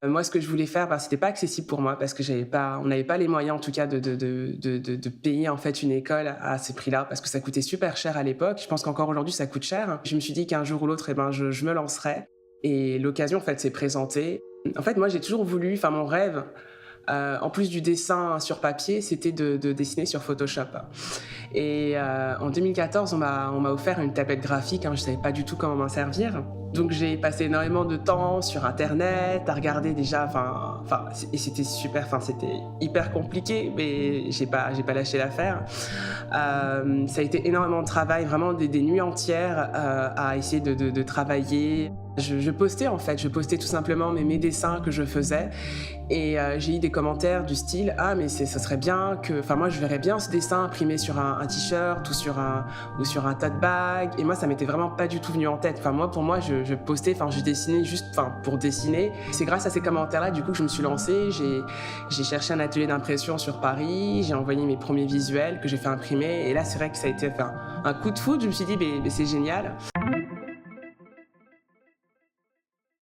Moi, ce que je voulais faire, c'était pas accessible pour moi parce que on n'avait pas les moyens, en tout cas, de payer, en fait, une école à ce prix-là parce que ça coûtait super cher à l'époque. Je pense qu'encore aujourd'hui, ça coûte cher. Je me suis dit qu'un jour ou l'autre, je me lancerais et l'occasion, en fait, s'est présentée. En fait, moi, j'ai toujours voulu, mon rêve, en plus du dessin sur papier, c'était de dessiner sur Photoshop. Et en 2014, on m'a offert une tablette graphique, hein, je savais pas du tout comment m'en servir. Donc j'ai passé énormément de temps sur internet, à regarder déjà, et c'était super, c'était hyper compliqué, mais j'ai pas lâché l'affaire. Ça a été énormément de travail, vraiment des nuits entières à essayer de travailler. Je postais en fait, je postais tout simplement mes dessins que je faisais et j'ai eu des commentaires du style: «Ah mais ça serait bien que, moi je verrais bien ce dessin imprimé sur un t-shirt ou sur un tote bag», et moi ça m'était vraiment pas du tout venu en tête. Pour moi je postais, je dessinais juste, pour dessiner. C'est grâce à ces commentaires-là du coup que je me suis lancée. J'ai cherché un atelier d'impression sur Paris, j'ai envoyé mes premiers visuels que j'ai fait imprimer et là c'est vrai que ça a été un coup de foudre. Je me suis dit: «Mais c'est génial».